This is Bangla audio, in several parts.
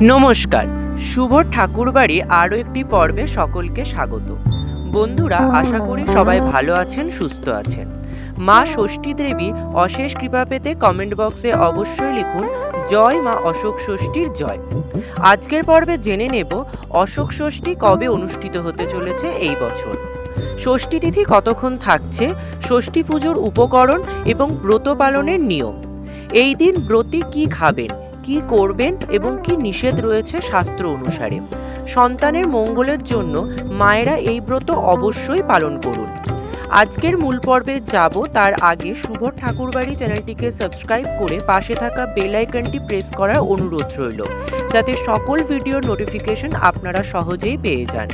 নমস্কার, শুভ ঠাকুরবাড়ি আরও একটি পর্বে সকলকে স্বাগত। বন্ধুরা, আশা করি সবাই ভালো আছেন, সুস্থ আছেন। মা ষষ্ঠী দেবীর অশেষ কৃপা পেতে কমেন্ট বক্সে অবশ্যই লিখুন জয় মা অশোক ষষ্ঠীর জয়। আজকের পর্বে জেনে নেব অশোক ষষ্ঠী কবে অনুষ্ঠিত হতে চলেছে এই বছর, ষষ্ঠী তিথি কতক্ষণ থাকছে, ষষ্ঠী পুজোর উপকরণ এবং ব্রত পালনের নিয়ম। এই দিন ব্রতী কি খাবেন, কি করবেন এবং কি নিষেধ রয়েছে শাস্ত্র অনুসারে। সন্তানের মঙ্গলের জন্য মায়েরা এই ব্রত অবশ্যই পালন করুন। আজকের মূল পর্বে যাব তার আগে শুভ ঠাকুরবাড়ি চ্যানেলটিকে সাবস্ক্রাইব করে পাশে থাকা বেল আইকনটি প্রেস করার অনুরোধ রইল, যাতে সকল ভিডিওর নোটিফিকেশন আপনারা সহজেই পেয়ে যান।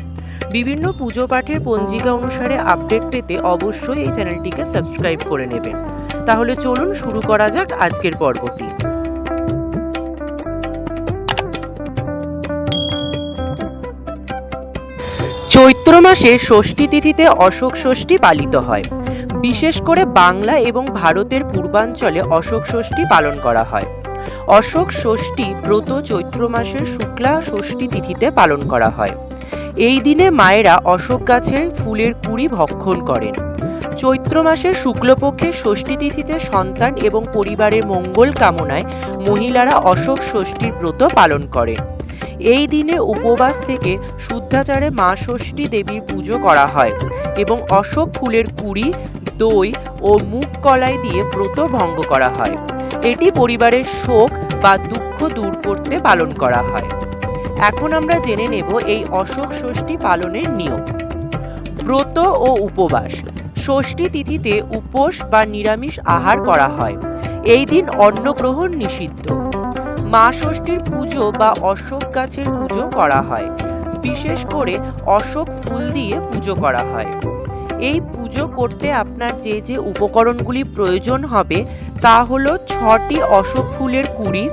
বিভিন্ন পুজো পাঠের পঞ্জিকা অনুসারে আপডেট পেতে অবশ্যই এই চ্যানেলটিকে সাবস্ক্রাইব করে নেবেন। তাহলে চলুন শুরু করা যাক আজকের পর্বটি। চৈত্র মাসে ষষ্ঠী তিথিতে অশোক ষষ্ঠী পালিত হয়। বিশেষ করে বাংলা এবং ভারতের পূর্বাঞ্চলে অশোক ষষ্ঠী পালন করা হয়। অশোক ষষ্ঠী ব্রত চৈত্র মাসের শুক্লা ষষ্ঠী তিথিতে পালন করা হয়। এই দিনে মায়েরা অশোক গাছের ফুলের কুঁড়ি ভক্ষণ করেন। চৈত্র মাসের শুক্লপক্ষের ষষ্ঠী তিথিতে সন্তান এবং পরিবারের মঙ্গল কামনায় মহিলারা অশোক ষষ্ঠীর ব্রত পালন করেন। এই দিনে উপবাস থেকে শুদ্ধাচারে মা ষষ্ঠী দেবীর পুজো করা হয় এবং অশোক ফুলের কুঁড়ি, দই ও মুগ কলাই দিয়ে ব্রত ভঙ্গ করা হয়। এটি পরিবারের শোক বা দুঃখ দূর করতে পালন করা হয়। এখন আমরা জেনে নেব এই অশোক ষষ্ঠী পালনের নিয়ম। ব্রত ও উপবাস। ষষ্ঠী তিথিতে উপোস বা নিরামিষ আহার করা হয়। এই দিন অন্ন গ্রহণ নিষিদ্ধ। মা ষষ্ঠীর পুজো বা অশোক গাছের পুজো করা হয়। বিশেষ করে অশোক ফুল দিয়ে পুজো করা হয়। এই পুজো করতে আপনার যে যে উপকরণগুলি প্রয়োজন হবে তা হলো 6টি অশোক ফুলের কুঁড়ি,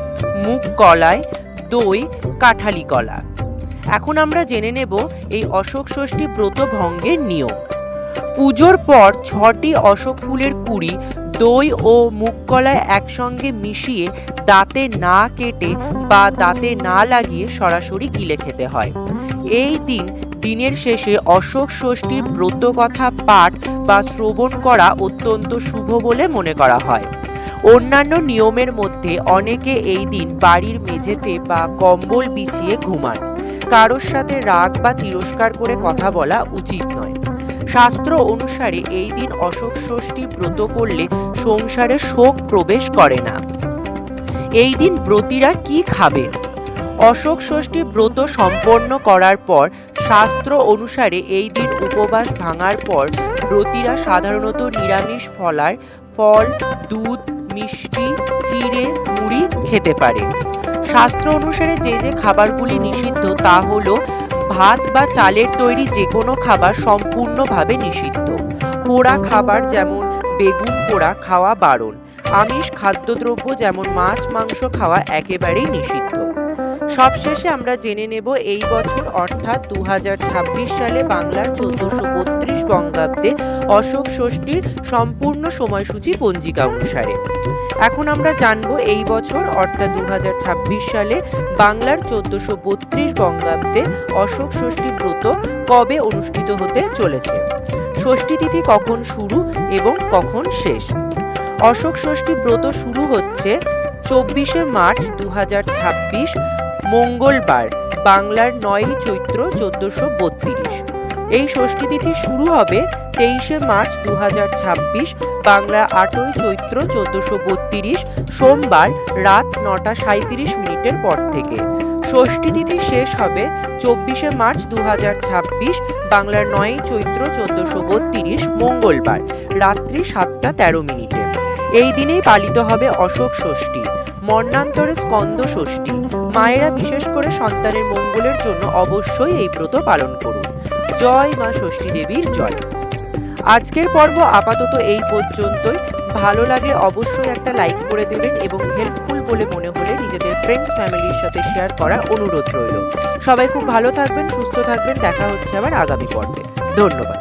মুগ কলাই, দই, কাঁঠালি কলা। এখন আমরা জেনে নেব এই অশোক ষষ্ঠী ব্রত ভঙ্গের নিয়ম। পুজোর পর 6টি অশোক ফুলের কুঁড়ি, দই ও মুগ কলাই একসঙ্গে মিশিয়ে দাঁতে না কেটে বা দাঁতে না লাগিয়ে সরাসরি গিলে খেতে হয়। এই দিনের শেষে অশোক ষষ্ঠীর ব্রত কথা পাঠ বা শ্রবণ করা অত্যন্ত শুভ বলে মনে করা হয়। অন্যান্য নিয়মের মধ্যে অনেকে এই দিন বাড়ির মেঝেতে বা কম্বল বিছিয়ে ঘুমান। কারোর সাথে রাগ বা তিরস্কার করে কথা বলা উচিত নয়। শাস্ত্র অনুসারে এই দিন অশোক ষষ্ঠী ব্রত করলে সংসারে শোক প্রবেশ করে না। এই দিন ব্রতীরা কি খাবেন? অশোক ষষ্ঠী ব্রত সম্পন্ন করার পর শাস্ত্র অনুসারে এই দিন উপবাস ভাঙার পর ব্রতীরা সাধারণত নিরামিষ ফল, দুধ, মিষ্টি, চিড়ে, মুড়ি খেতে পারে। শাস্ত্র অনুসারে যে যে খাবারগুলি নিষিদ্ধ তা হলো ভাত বা চালের তৈরি যে কোনো খাবার সম্পূর্ণভাবে নিষিদ্ধ। পোড়া খাবার যেমন বেগুন পোড়া খাওয়া বারণ। আমিষ খাদ্যদ্রব্য যেমন মাছ, মাংস খাওয়া একেবারেই নিষিদ্ধ। সবশেষে আমরা জেনে নেব এই বছর অর্থাৎ 2026 সালে বাংলার 1432 বঙ্গাব্দে অশোক ষষ্ঠীর সম্পূর্ণ সময়সূচি পঞ্জিকা অনুসারে। এখন আমরা জানব এই বছর অর্থাৎ 2026 সালে বাংলার 1432 বঙ্গাব্দে অশোক ষষ্ঠী ব্রত কবে অনুষ্ঠিত হতে চলেছে, ষষ্ঠী তিথি কখন শুরু এবং কখন শেষ। অশোক ষষ্ঠী ব্রত শুরু হচ্ছে 24শে মার্চ 2026 মঙ্গলবার, বাংলার 9ই চৈত্র 1432। এই ষষ্ঠী তিথি শুরু হবে 23শে মার্চ 2026 বাংলার 8ই চৈত্র 1432 সোমবার রাত 9:37 পর থেকে। ষষ্ঠী তিথি শেষ হবে 24শে মার্চ 2026 বাংলার 9ই চৈত্র 1432 মঙ্গলবার রাত্রি 7:13। এই দিনেই পালিত হবে অশোক ষষ্ঠী, মন্বন্তরে স্কন্দ ষষ্ঠী। মায়েরা বিশেষ করে সন্তানের মঙ্গলের জন্য অবশ্যই এই ব্রত পালন করুন। জয় মা ষষ্ঠী দেবীর জয়। আজকের পর্ব আপাতত এই পর্যন্তই। ভালো লাগলে অবশ্যই একটা লাইক করে দেবেন এবং হেল্পফুল বলে মনে হলে নিজেদের ফ্রেন্ডস ফ্যামিলির সাথে শেয়ার করার অনুরোধ রইল। সবাই খুব ভালো থাকবেন, সুস্থ থাকবেন। দেখা হচ্ছে আবার আগামী পর্বে। ধন্যবাদ।